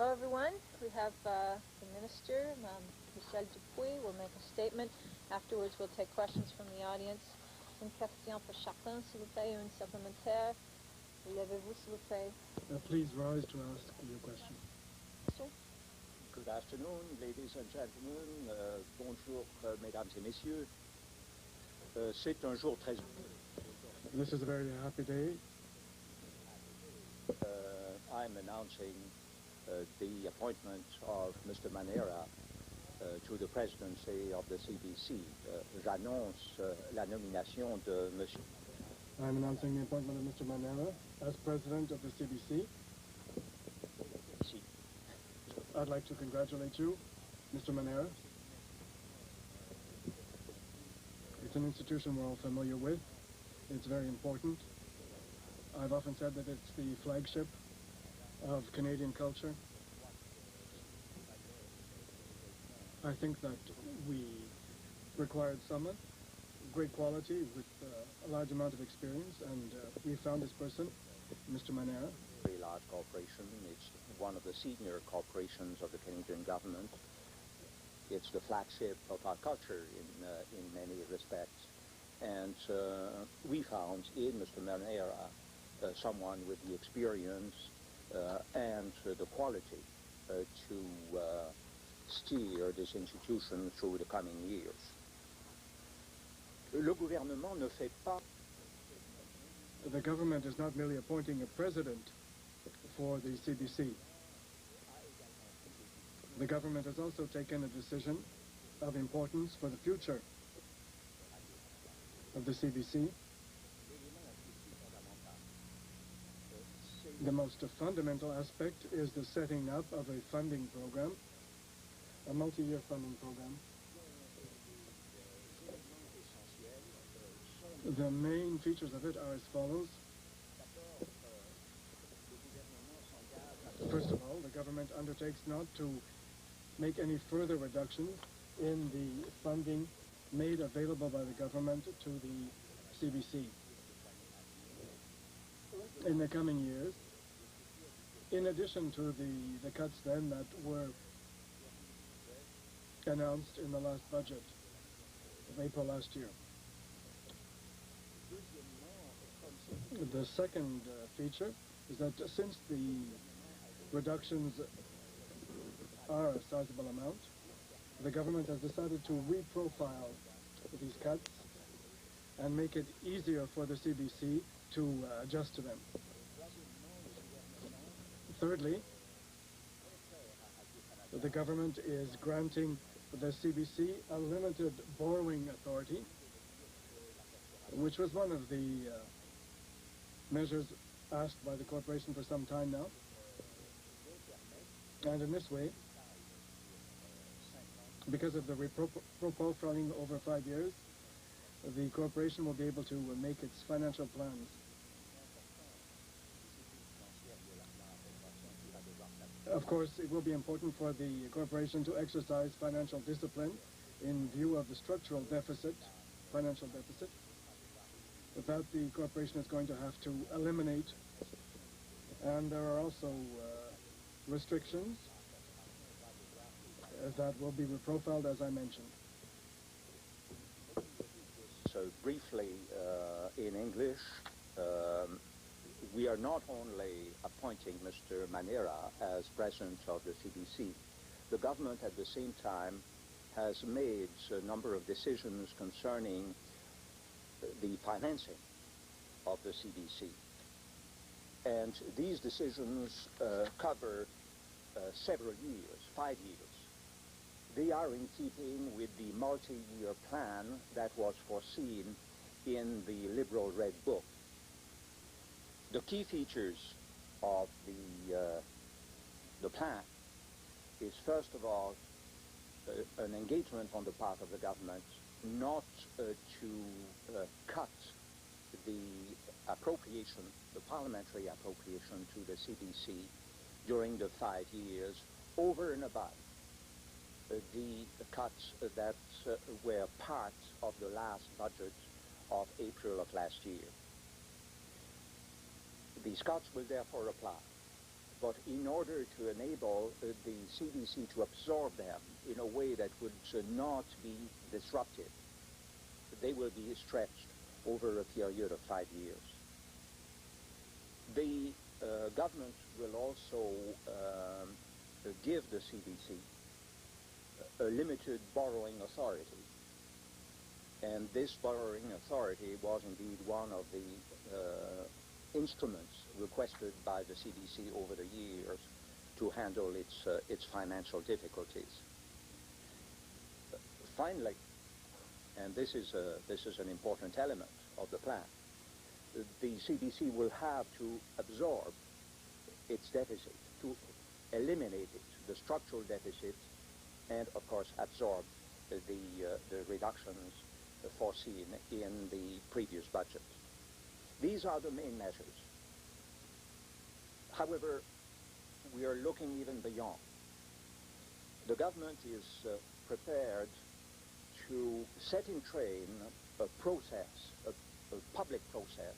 Hello, everyone. We have the Minister, Michel Dupuy, will make a statement. Afterwards, we'll take questions from the audience. Une question pour chacun, s'il vous plaît, une supplémentaire. Levez-vous, s'il vous plaît. Please rise to ask your question. Good afternoon, ladies and gentlemen. Bonjour, mesdames et messieurs. C'est un jour très... This is a very happy day. I'm announcing the appointment of Mr. Manera to the presidency of the CBC. J'annonce la nomination de Monsieur... I'm announcing the appointment of Mr. Manera as president of the CBC. I'd like to congratulate you, Mr. Manera. It's an institution we're all familiar with. It's very important. I've often said that it's the flagship of Canadian culture. I think that we required someone, great quality, with a large amount of experience, and we found this person, Mr. Manera. Very large corporation. It's one of the senior corporations of the Canadian government. It's the flagship of our culture in many respects. And we found in Mr. Manera someone with the experience and the quality to steer this institution through the coming years. Le gouvernement ne fait pas... The government is not merely appointing a president for the CBC. The government has also taken a decision of importance for the future of the CBC. The most fundamental aspect is the setting up of a funding program, a multi-year funding program. The main features of it are as follows. First of all, the government undertakes not to make any further reductions in the funding made available by the government to the CBC in the coming years, in addition to the cuts then that were announced in the last budget of April last year. The second feature is that since the reductions are a sizable amount, the government has decided to reprofile these cuts and make it easier for the CBC to adjust to them. Thirdly, the government is granting the CBC a limited borrowing authority, which was one of the measures asked by the corporation for some time now. And in this way, because of the reprofiling over 5 years, the corporation will be able to make its financial plans. Of course, it will be important for the corporation to exercise financial discipline in view of the structural deficit, financial deficit, that the corporation is going to have to eliminate. And there are also restrictions that will be reprofiled, as I mentioned. So briefly, in English, we are not only appointing Mr. Manera as president of the CBC, the government at the same time has made a number of decisions concerning the financing of the CBC. And these decisions cover several years, 5 years. They are in keeping with the multi-year plan that was foreseen in the Liberal Red Book. The key features of the plan is, first of all, an engagement on the part of the government not to cut the appropriation, the parliamentary appropriation to the CBC during the 5 years over and above the cuts that were part of the last budget of April of last year. These cuts will therefore apply. but in order to enable the CDC to absorb them in a way that would not be disruptive, they will be stretched over a period of 5 years. The government will also give the CDC a limited borrowing authority. And this borrowing authority was indeed one of the instruments requested by the CDC over the years to handle its financial difficulties. Finally, and this is an important element of the plan, the CDC will have to absorb its deficit, to eliminate it, the structural deficit, and of course absorb the reductions foreseen in the previous budget. These are the main measures. However, we are looking even beyond. The government is prepared to set in train a process, a public process,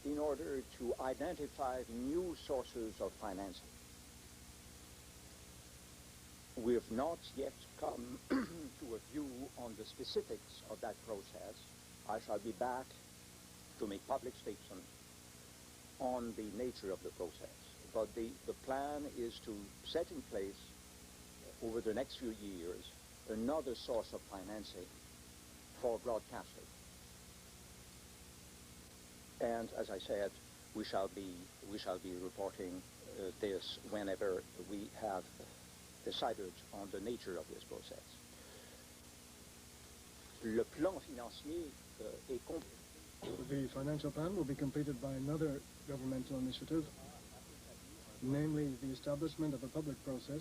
in order to identify new sources of financing. We have not yet come to a view on the specifics of that process. I shall be back to make public statements on the nature of the process. But the plan is to set in place, over the next few years, another source of financing for broadcasting. And as I said, we shall be reporting this whenever we have decided on the nature of this process. Le plan financier est The financial plan will be completed by another governmental initiative, namely the establishment of a public process,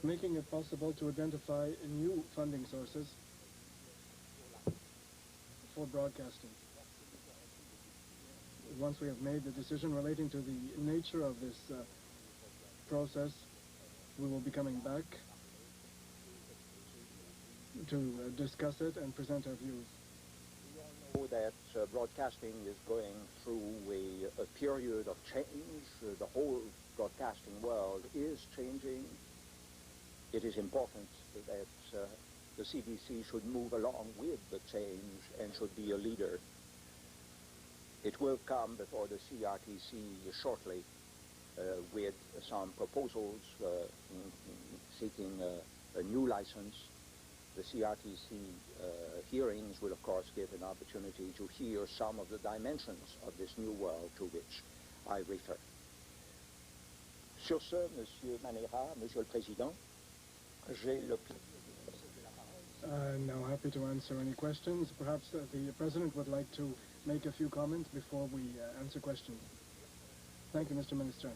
making it possible to identify new funding sources for broadcasting. Once we have made the decision relating to the nature of this process, we will be coming back to discuss it and present our views. We all know that broadcasting is going through a period of change. The whole broadcasting world is changing. It is important that the CDC should move along with the change and should be a leader. It will come before the CRTC shortly with some proposals seeking a new license. The CRTC hearings will, of course, give an opportunity to hear some of the dimensions of this new world to which I refer. Sur ce, Monsieur Manera, Monsieur le Président, j'ai le I'm now happy to answer any questions. Perhaps the President would like to make a few comments before we answer questions. Thank you, Mr. Minister.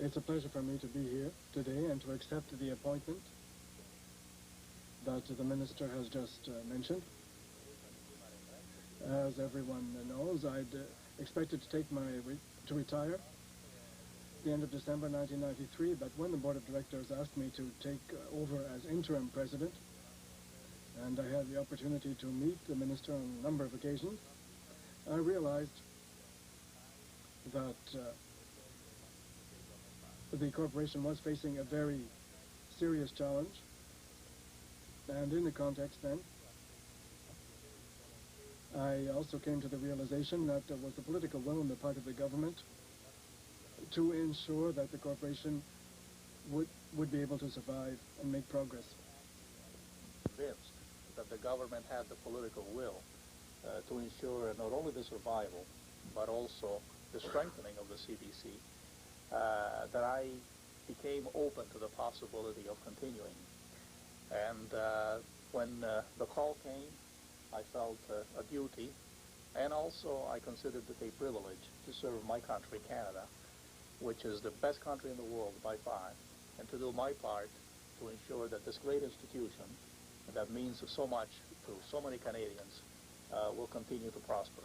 It's a pleasure for me to be here today and to accept the appointment that the Minister has just mentioned. As everyone knows, I'd expected to retire at the end of December 1993, but when the Board of Directors asked me to take over as interim President, and I had the opportunity to meet the Minister on a number of occasions, I realized that the corporation was facing a very serious challenge. And in the context then, I also came to the realization that there was the political will on the part of the government to ensure that the corporation would be able to survive and make progress. Convinced that the government had the political will to ensure not only the survival, but also the strengthening of the CDC, that I became open to the possibility of continuing. And when the call came, I felt a duty, and also I considered it a privilege to serve my country, Canada, which is the best country in the world by far, and to do my part to ensure that this great institution that means so much to so many Canadians will continue to prosper.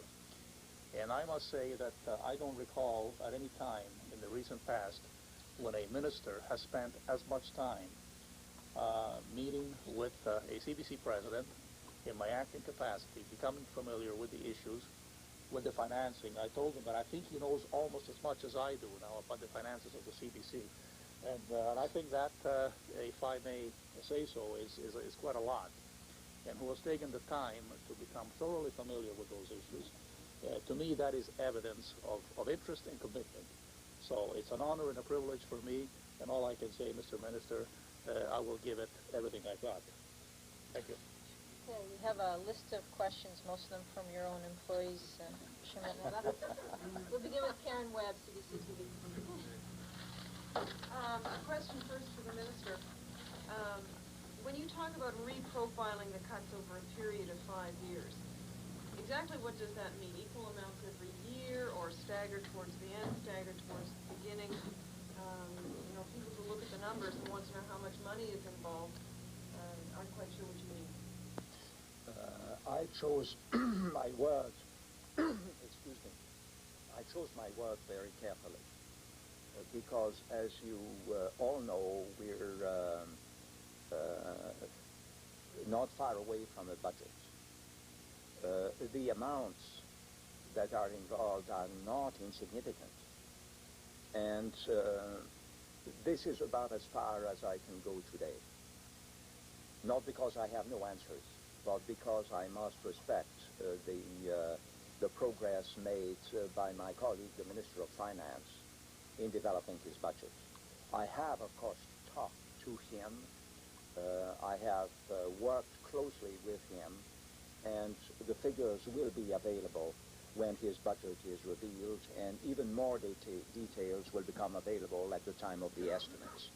And I must say that I don't recall at any time in the recent past when a minister has spent as much time meeting with a CDC president in my acting capacity, becoming familiar with the issues, with the financing. I told him that I think he knows almost as much as I do now about the finances of the CBC. And I think that, if I may say so, is quite a lot. And who has taken the time to become thoroughly familiar with those issues. To me, that is evidence of interest and commitment. So it's an honor and a privilege for me, and all I can say, Mr. Minister, I will give it everything I've got. Thank you. Okay, we have a list of questions, most of them from your own employees. We'll begin with Karen Webb, CBC TV. A question first for the Minister. When you talk about reprofiling the cuts over a period of 5 years, exactly what does that mean? Equal amounts every year, or staggered towards the end, staggered towards the beginning? People who look at the numbers and want to know how much money is involved aren't quite sure what you mean. I chose my words, excuse me, I chose my words very carefully because, as you all know, we're not far away from a budget. The amounts that are involved are not insignificant. And this is about as far as I can go today. Not because I have no answers, but because I must respect the progress made by my colleague, the Minister of Finance, in developing his budget. I have, of course, talked to him. I have worked closely with him, and the figures will be available when his budget is revealed, and even more details will become available at the time of the estimates.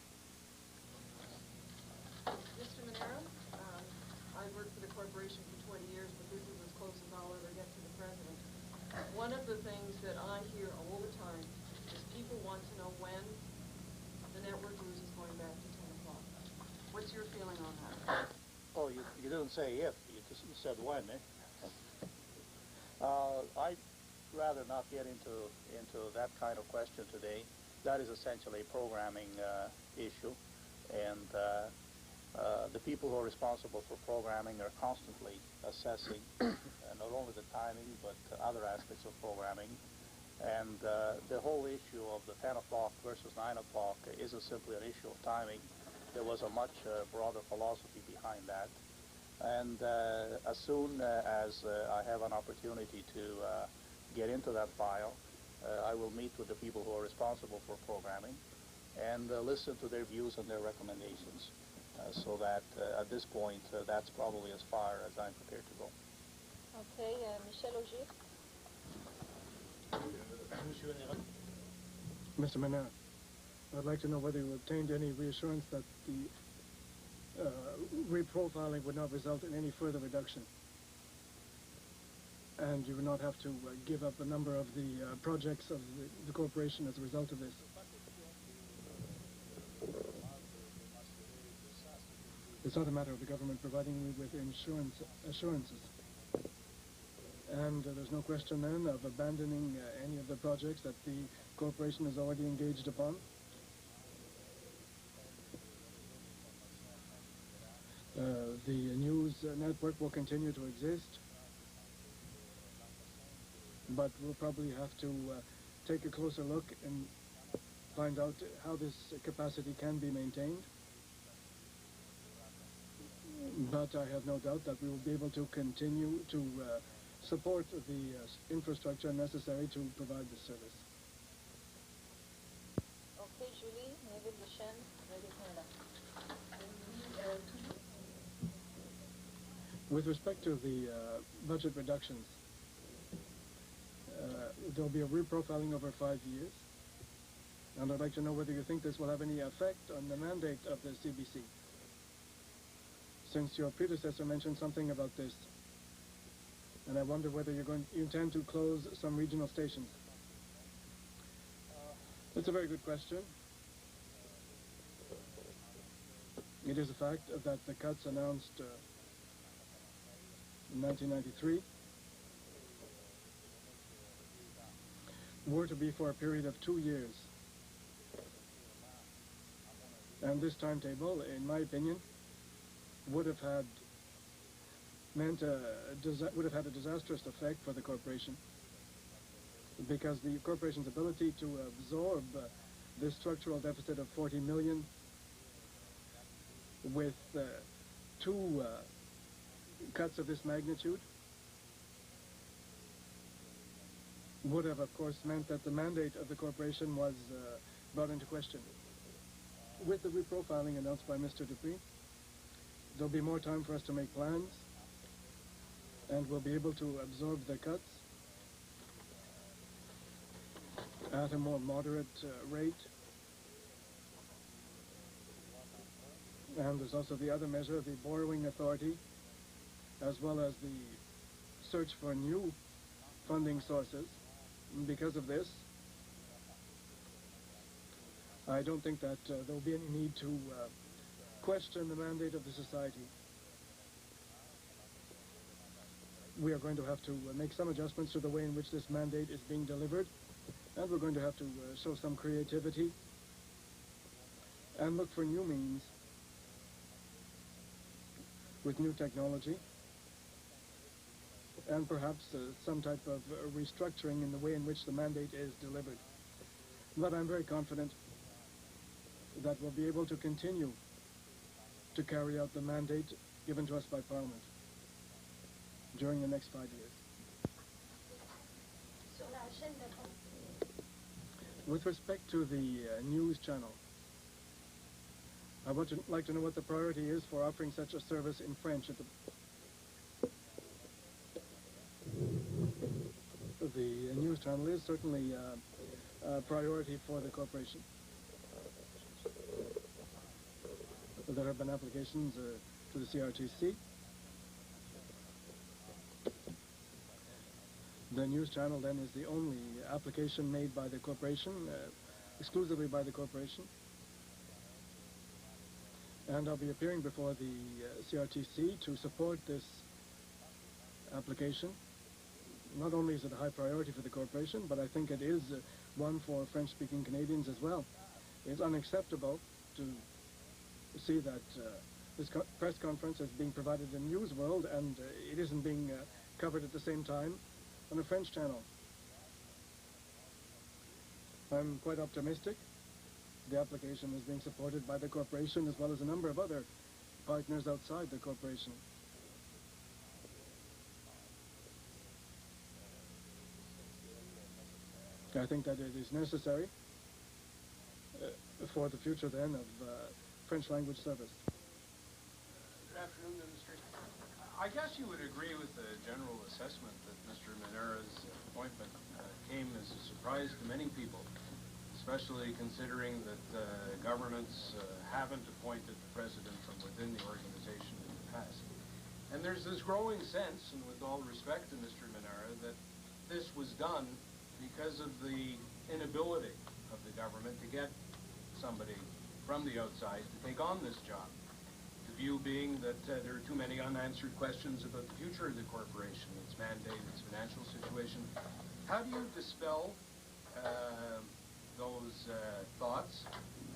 Mr. Manera, I've worked for the corporation for 20 years, but this is as close as I'll ever get to the President. One of the things that I hear all the time is people want to know when the network news is going back to 10 o'clock. What's your feeling on that? Oh, you didn't say if, you just said when, eh? I'd rather not get into that kind of question today. That is essentially a programming issue, and the people who are responsible for programming are constantly assessing not only the timing but other aspects of programming. And the whole issue of the 10 o'clock versus 9 o'clock isn't simply an issue of timing. There was a much broader philosophy behind that. And as soon as I have an opportunity to get into that file, I will meet with the people who are responsible for programming and listen to their views and their recommendations. So that at this point, that's probably as far as I'm prepared to go. Okay, Michel Augier. Mr. Manera, I'd like to know whether you obtained any reassurance that the reprofiling would not result in any further reduction, and you would not have to give up a number of the projects of the corporation as a result of this. It's not a matter of the government providing me with assurances. And there's no question then of abandoning any of the projects that the corporation has already engaged upon. The news network will continue to exist, but we'll probably have to take a closer look and find out how this capacity can be maintained. But I have no doubt that we will be able to continue to support the infrastructure necessary to provide the service. Okay, Julie, David Lechen, Radio Canada. With respect to the budget reductions, there will be a reprofiling over 5 years, and I'd like to know whether you think this will have any effect on the mandate of the CBC, since your predecessor mentioned something about this, and I wonder whether you intend to close some regional stations. It's a very good question. It is a fact that the cuts announced in 1993 were to be for a period of 2 years. And this timetable, in my opinion, would have had a disastrous effect for the corporation, because the corporation's ability to absorb this structural deficit of 40 million with two cuts of this magnitude would have, of course, meant that the mandate of the corporation was brought into question. With the reprofiling announced by Mr. Dupuy, there'll be more time for us to make plans, and we'll be able to absorb the cuts at a more moderate rate. And there's also the other measure, the borrowing authority, as well as the search for new funding sources. Because of this, I don't think that there will be any need to question the mandate of the society. We are going to have to make some adjustments to the way in which this mandate is being delivered, and we're going to have to show some creativity and look for new means with new technology, and perhaps some type of restructuring in the way in which the mandate is delivered. But I'm very confident that we'll be able to continue to carry out the mandate given to us by Parliament during the next 5 years. With respect to the news channel, I would like to know what the priority is for offering such a service in French. The news channel is certainly a priority for the corporation. There have been applications to the CRTC. The news channel then is the only application made by the corporation, exclusively by the corporation. And I'll be appearing before the CRTC to support this application. Not only is it a high priority for the corporation, but I think it is one for French-speaking Canadians as well. It's unacceptable to see that this press conference is being provided in News World and it isn't being covered at the same time on a French channel. I'm quite optimistic. The application is being supported by the corporation as well as a number of other partners outside the corporation. I think that it is necessary for the future then of French language service. Good afternoon, Minister. I guess you would agree with the general assessment that Mr. Manera'S appointment came as a surprise to many people, especially considering that governments haven't appointed the president from within the organization in the past. And there's this growing sense, and with all respect to Mr. Manera, that this was done because of the inability of the government to get somebody from the outside to take on this job. The view being that there are too many unanswered questions about the future of the corporation, its mandate, its financial situation. How do you dispel those thoughts,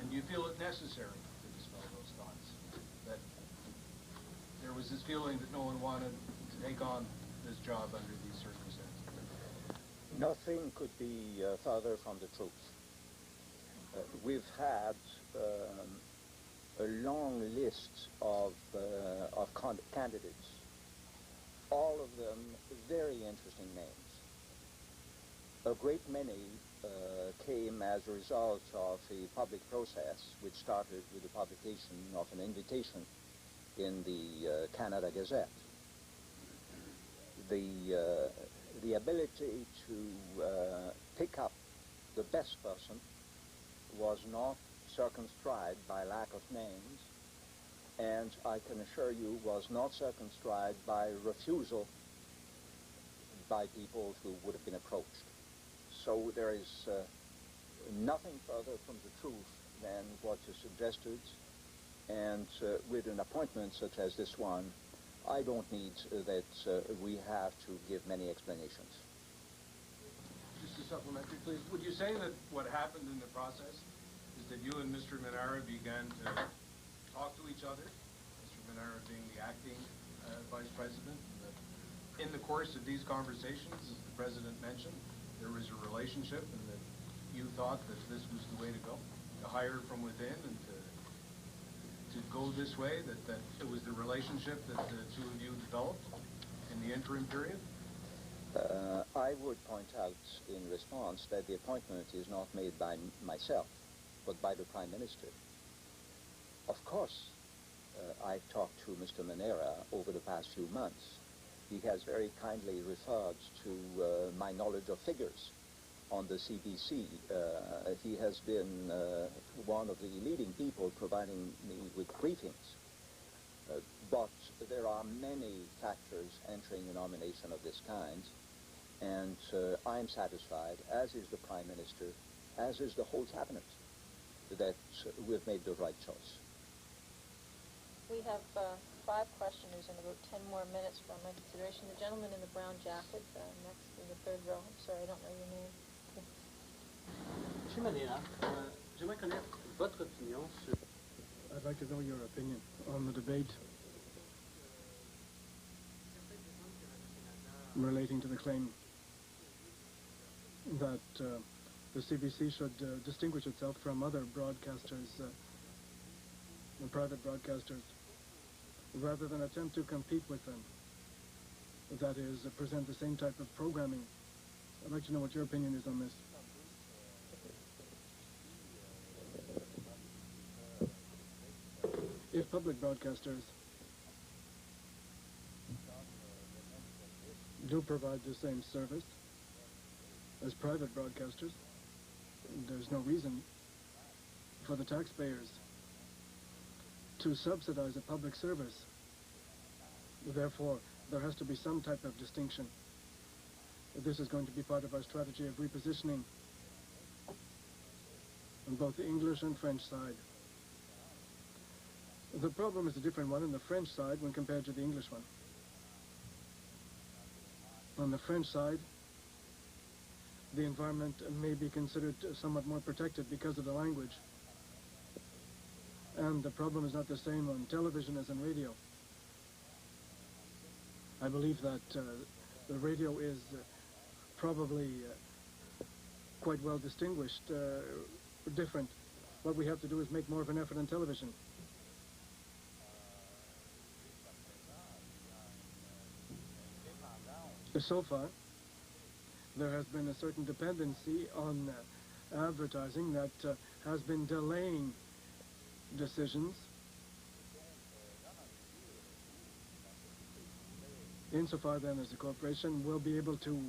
and do you feel it necessary to dispel those thoughts? That there was this feeling that no one wanted to take on this job under these circumstances? Nothing could be further from the truth. We've had a long list of candidates, all of them very interesting names. A great many came as a result of a public process which started with the publication of an invitation in the Canada Gazette. The ability to pick up the best person was not circumscribed by lack of names, and I can assure you was not circumscribed by refusal by people who would have been approached. So there is nothing further from the truth than what you suggested, and with an appointment such as this one, I don't need that we have to give many explanations. Just a supplementary, please. Would you say that what happened in the process is that you and Mr. Manera began to talk to each other, Mr. Manera being the acting vice president, and that in the course of these conversations, as the president mentioned, there was a relationship and that you thought that this was the way to go, to hire from within and to go this way, that it was the relationship that the two of you developed in the interim period? I would point out in response that the appointment is not made by myself, but by the Prime Minister. Of course, I've talked to Mr. Manera over the past few months. He has very kindly referred to my knowledge of figures on the CBC. He has been one of the leading people providing me with briefings. But there are many factors entering a nomination of this kind, and I'm satisfied, as is the Prime Minister, as is the whole Cabinet, that we've made the right choice. We have 5 questioners and about 10 more minutes for my consideration. The gentleman in the brown jacket, next in the 3rd row. I'm sorry, I don't know your name. Monsieur Manera, j'aimerais connaître votre opinion sur... I'd like to know your opinion on the debate relating to the claim that the CBC should distinguish itself from other broadcasters, private broadcasters, rather than attempt to compete with them. That is, present the same type of programming. I'd like to know what your opinion is on this. If public broadcasters do provide the same service as private broadcasters, there's no reason for the taxpayers to subsidize a public service. Therefore, there has to be some type of distinction. This is going to be part of our strategy of repositioning on both the English and French side. The problem is a different one on the French side when compared to the English one. On the French side, the environment may be considered somewhat more protected because of the language. And the problem is not the same on television as on radio. I believe that the radio is probably quite well distinguished, different. What we have to do is make more of an effort on television. So far, there has been a certain dependency on advertising that has been delaying decisions. Insofar then as the corporation will be able to